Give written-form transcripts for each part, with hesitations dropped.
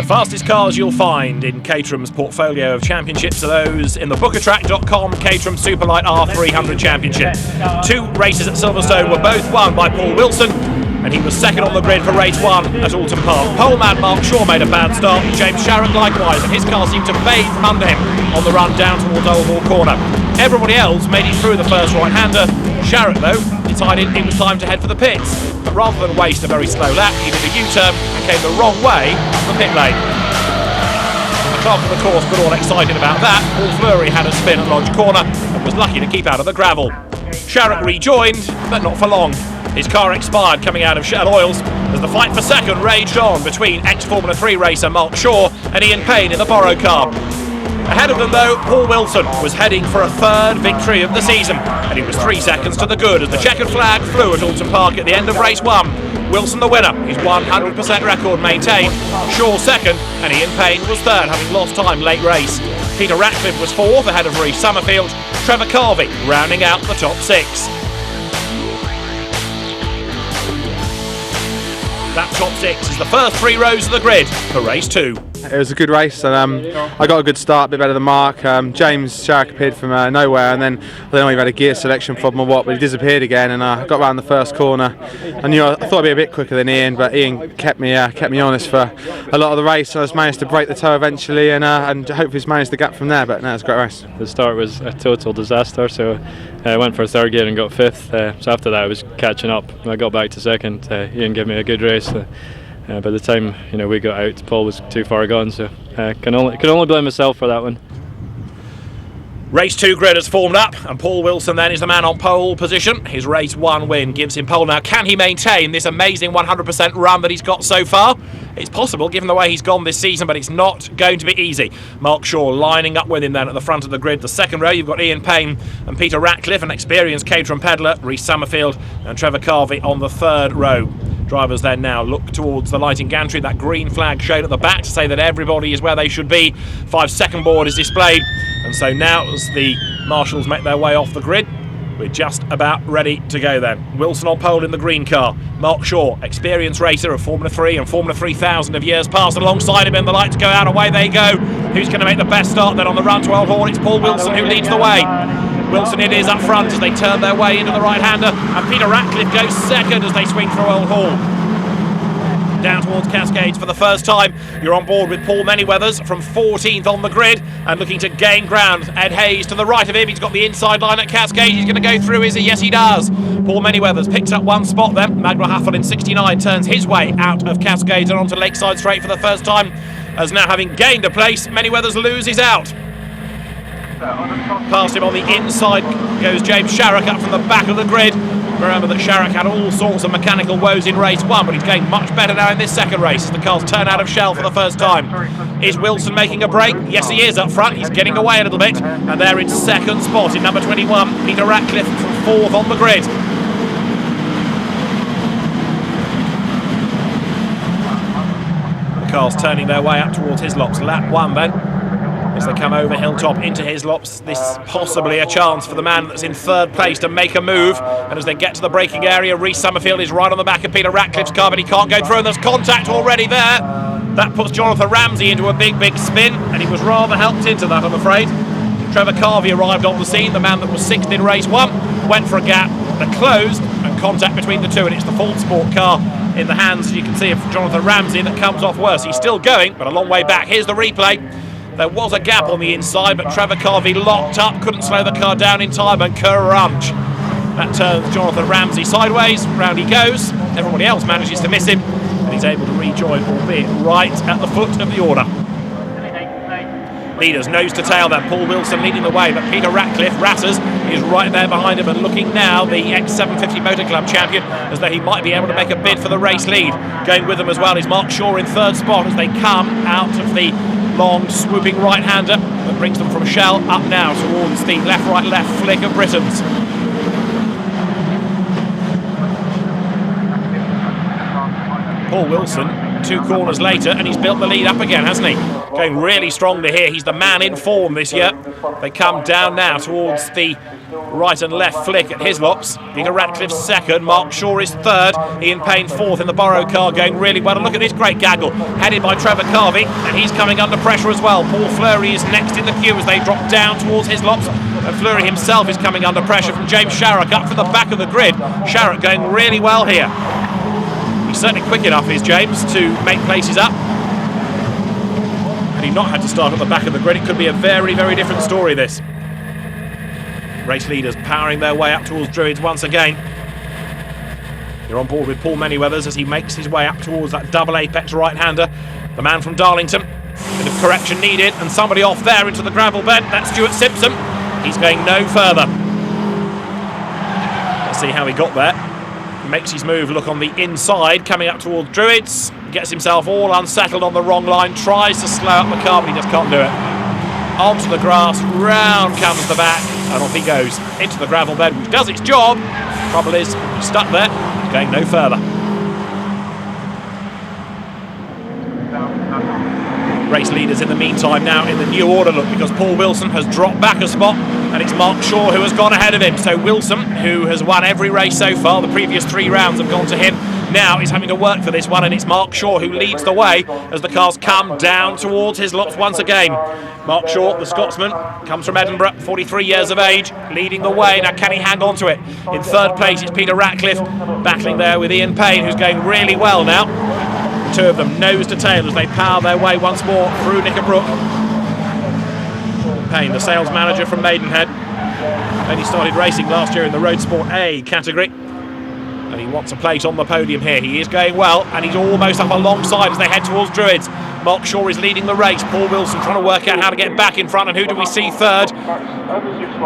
The fastest cars you'll find in Caterham's portfolio of championships are those in the bookertrack.com Caterham Superlight R300 Championship. 2 races at Silverstone were both won by Paul Wilson, and he was second on the grid for race 1 at Oulton Park. Poleman Mark Shaw made a bad start, James Sharrock likewise, and his car seemed to fade from under him on the run down towards Oulton Park corner. Everybody else made it through the first right-hander. Sharrock, though, decided it was time to head for the pits, but rather than waste a very slow lap, he did a U-turn and came the wrong way up the pit lane. The clerk of the course got all excited about that. Paul Fleury had a spin at Lodge Corner and was lucky to keep out of the gravel. Sharrock rejoined, but not for long. His car expired coming out of Shell Oils as the fight for second raged on between ex-Formula 3 racer Mark Shaw and Ian Payne in the Borrow car. Ahead of them, though, Paul Wilson was heading for a 3rd victory of the season, and he was 3 seconds to the good as the checkered flag flew at Oulton Park at the end of race 1. Wilson the winner, his 100% record maintained. Shaw second, and Ian Payne was 3rd, having lost time late race. Peter Ratcliffe was 4th ahead of Reece Summerfield. Trevor Carvey rounding out the top 6. That top 6 is the first 3 rows of the grid for race 2. It was a good race, and I got a good start, a bit better than Mark. James Sharrock appeared from nowhere, and then I don't know if he had a gear selection problem or what, but he disappeared again, and I got round the first corner. I thought I'd be a bit quicker than Ian, but Ian kept me honest for a lot of the race. So I just managed to break the toe eventually, and hopefully just managed the gap from there. But no, it was a great race. The start was a total disaster, so I went for 3rd gear and got 5th. So after that, I was catching up. When I got back to 2nd, Ian gave me a good race. By the time we got out, Paul was too far gone, so can only blame myself for that one. Race 2 grid has formed up, and Paul Wilson then is the man on pole position. His race 1 win gives him pole now. Can he maintain this amazing 100% run that he's got so far? It's possible given the way he's gone this season, but it's not going to be easy. Mark Shaw lining up with him then at the front of the grid. The 2nd row, you've got Ian Payne and Peter Ratcliffe, an experienced Caterham peddler, Reece Summerfield and Trevor Carvey on the 3rd row. Drivers then now look towards the lighting gantry, that green flag shown at the back to say that everybody is where they should be. 5-second board is displayed, and so now as the marshals make their way off the grid, we're just about ready to go then. Wilson on pole in the green car. Mark Shaw, experienced racer of Formula 3 and Formula 3000 of years past, alongside him, and the lights go out, away they go. Who's going to make the best start then on the run to Old Hall? It's Paul Wilson who leads the way. Wilson it is up front as they turn their way into the right-hander, and Peter Ratcliffe goes 2nd as they swing through Old Hall. Down towards Cascades for the first time. You're on board with Paul Manyweathers from 14th on the grid and looking to gain ground. Ed Hayes to the right of him. He's got the inside line at Cascades. He's going to go through, is he? Yes, he does. Paul Manyweathers picks up 1 spot then. Magna Haffel in 69 turns his way out of Cascades and onto Lakeside Straight for the first time, as now having gained a place, Manyweathers loses out. Past him on the inside goes James Sharrock up from the back of the grid. Remember that Sharrock had all sorts of mechanical woes in race 1, but he's getting much better now in this 2nd race as the cars turn out of Shell for the first time. Is Wilson making a break? Yes, he is up front. He's getting away a little bit, and they're in 2nd spot in number 21, Peter Ratcliffe from 4th on the grid. The cars turning their way up towards Hislops. Lap 1 then. As they come over Hilltop into Hislops, this possibly a chance for the man that's in 3rd place to make a move. And as they get to the braking area, Reece Summerfield is right on the back of Peter Ratcliffe's car, but he can't go through, and there's contact already there. That puts Jonathan Ramsey into a big spin, and he was rather helped into that, I'm afraid. Trevor Carvey arrived on the scene, the man that was 6th in race 1, went for a gap that closed, and contact between the two, and it's the Ford Sport car in the hands, as you can see, of Jonathan Ramsey that comes off worse. He's still going, but a long way back. Here's the replay. There was a gap on the inside, but Trevor Carvey locked up, couldn't slow the car down in time, and crunch. That turns Jonathan Ramsey sideways, round he goes. Everybody else manages to miss him, and he's able to rejoin, albeit right at the foot of the order. Leaders nose to tail then, Paul Wilson leading the way, but Peter Ratcliffe, Ratters, is right there behind him and looking now the ex-750 Motor Club champion, as though he might be able to make a bid for the race lead. Going with them as well is Mark Shaw in 3rd spot as they come out of the long swooping right-hander that brings them from Shell up now towards the left flick of Britons. Paul Wilson 2 corners later, and he's built the lead up again, hasn't he? Going really strongly here. He's the man in form this year. They come down now towards the right and left flick at Hislops. Peter Ratcliffe's second, Mark Shaw is third, Ian Payne fourth in the Borrow car, going really well. And look at this great gaggle, headed by Trevor Carvey, and he's coming under pressure as well. Paul Fleury is next in the queue as they drop down towards Hislops, and Fleury himself is coming under pressure from James Sharrock up from the back of the grid. Sharrock going really well here. He's certainly quick enough, is James, to make places up. Had he not had to start at the back of the grid, it could be a very, very different story, this. Race leaders powering their way up towards Druids once again. You're on board with Paul Manyweathers as he makes his way up towards that double apex right-hander. The man from Darlington. Bit of correction needed, and somebody off there into the gravel bed. That's Stuart Simpson. He's going no further. Let's see how he got there. He makes his move, look on the inside, coming up towards Druids. Gets himself all unsettled on the wrong line. Tries to slow up the car, but he just can't do it. Onto the grass, round comes the back, and off he goes into the gravel bed, which does its job. Trouble is, he's stuck there, he's going no further. Race leaders in the meantime now in the new order look, because Paul Wilson has dropped back a spot, and it's Mark Shaw who has gone ahead of him. So Wilson, who has won every race so far, the previous 3 rounds have gone to him. Now he's having to work for this one, and it's Mark Shaw who leads the way as the cars come down towards Hislops once again. Mark Shaw, the Scotsman, comes from Edinburgh, 43 years of age, leading the way. Now can he hang on to it? In third place it's Peter Ratcliffe, battling there with Ian Payne, who's going really well now. The two of them nose to tail as they power their way once more through Knickerbrook. Payne, the sales manager from Maidenhead, only started racing last year in the Road Sport A category, and he wants a place on the podium here. He is going well, and he's almost up alongside as they head towards Druids. Mark Shaw is leading the race. Paul Wilson trying to work out how to get back in front, and who do we see third?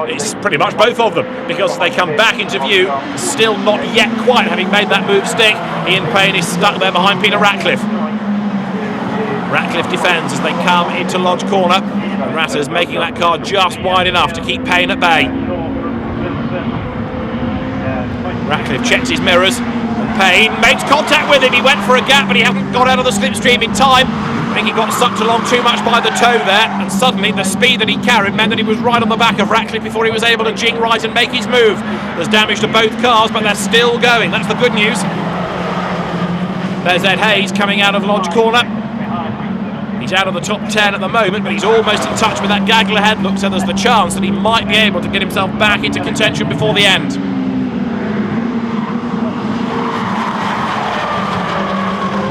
It's pretty much both of them, because they come back into view, still not yet quite having made that move stick. Ian Payne is stuck there behind Peter Ratcliffe. Ratcliffe defends as they come into Lodge Corner, and Ratter's making that car just wide enough to keep Payne at bay. Ratcliffe checks his mirrors, and Payne makes contact with him. He went for a gap, but he hasn't got out of the slipstream in time. I think he got sucked along too much by the toe there, and suddenly the speed that he carried meant that he was right on the back of Ratcliffe before he was able to jing right and make his move. There's damage to both cars, but they're still going. That's the good news. There's Ed Hayes coming out of Lodge Corner. He's out of the top 10 at the moment, but he's almost in touch with that gaggle ahead. Looks like there's the chance that he might be able to get himself back into contention before the end.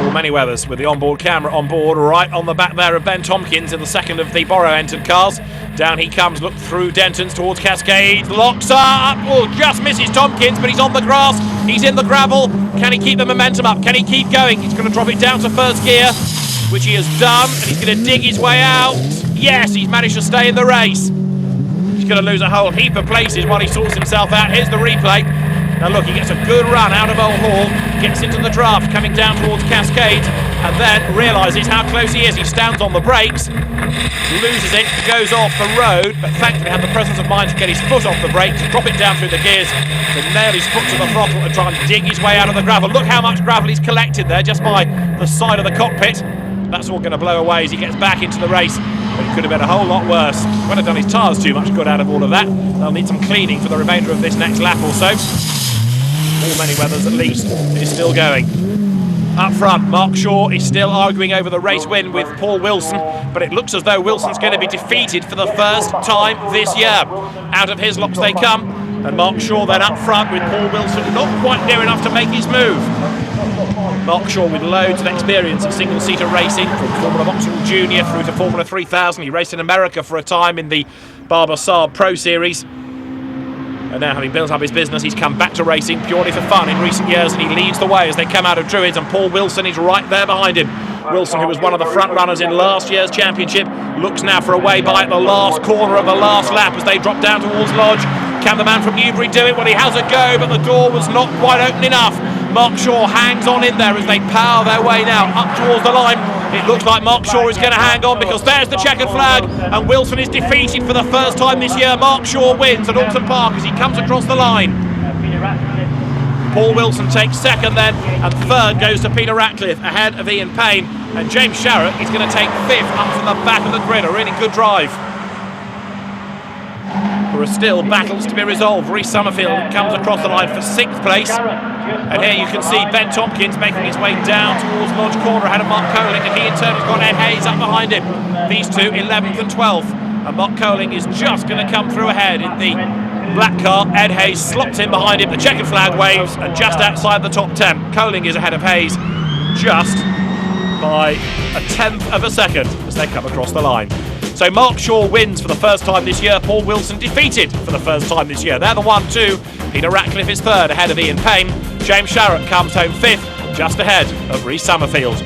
Paul Manyweathers with the onboard camera on board, right on the back there of Ben Tompkins in the second of the Borrow entered cars. Down he comes, look through Denton's towards Cascades, locks up, oh, just misses Tompkins, but he's on the grass, he's in the gravel. Can he keep the momentum up? Can he keep going? He's going to drop it down to first gear, which he has done, and he's going to dig his way out. Yes, he's managed to stay in the race. He's going to lose a whole heap of places while he sorts himself out. Here's the replay. Now look, he gets a good run out of Old Hall, gets into the draft, coming down towards Cascades, and then realises how close he is. He stands on the brakes, loses it, goes off the road, but thankfully had the presence of mind to get his foot off the brake, to drop it down through the gears, to nail his foot to the throttle and try and dig his way out of the gravel. Look how much gravel he's collected there, just by the side of the cockpit. That's all going to blow away as he gets back into the race, but it could have been a whole lot worse. Won't have done his tyres too much good out of all of that. They'll need some cleaning for the remainder of this next lap or so. All Manyweathers at least is still going. Up front, Mark Shaw is still arguing over the race win with Paul Wilson, but it looks as though Wilson's going to be defeated for the first time this year. Out of Hislops they come, and Mark Shaw then up front with Paul Wilson not quite near enough to make his move. Mark Shaw with loads of experience of single-seater racing, from Formula Vauxhall Junior through to Formula 3000. He raced in America for a time in the Barber Saab Pro Series. And now, having built up his business, he's come back to racing purely for fun in recent years, and he leads the way as they come out of Druids, and Paul Wilson is right there behind him. Wilson, who was one of the front runners in last year's championship, looks now for a way by at the last corner of the last lap as they drop down towards Lodge. Can the man from Newbury do it? Well, he has a go, but the door was not quite open enough. Mark Shaw hangs on in there as they power their way now up towards the line. It looks like Mark Shaw is going to hang on, because there's the checkered flag, and Wilson is defeated for the first time this year. Mark Shaw wins at Oulton Park as he comes across the line. Paul Wilson takes second then, and third goes to Peter Ratcliffe ahead of Ian Payne, and James Sharrock is going to take fifth up from the back of the grid. A really good drive. There are still battles to be resolved. Rhys Summerfield comes across the line for 6th place, and here you can see Ben Tompkins making his way down towards Lodge Corner ahead of Mark Coling, and he in turn has got Ed Hayes up behind him. These two 11th and 12th, and Mark Coling is just going to come through ahead in the black car. Ed Hayes slots in behind him, the checkered flag waves, and just outside the top 10. Coling is ahead of Hayes just by a 10th of a second as they come across the line. So Mark Shaw wins for the first time this year. Paul Wilson defeated for the first time this year. They're the 1-2. Peter Ratcliffe is third ahead of Ian Payne. James Sharrock comes home fifth, just ahead of Rhys Summerfield.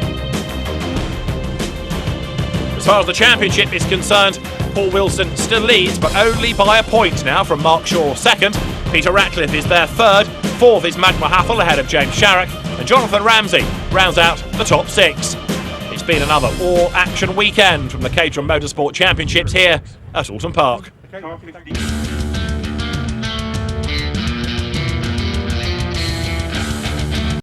As far as the championship is concerned, Paul Wilson still leads, but only by a point now from Mark Shaw second. Peter Ratcliffe is there third. Fourth is Magma Haffel ahead of James Sharrock. And Jonathan Ramsey rounds out the top 6. It's been another all-action weekend from the Caterham Motorsport Championships here at Oulton Park.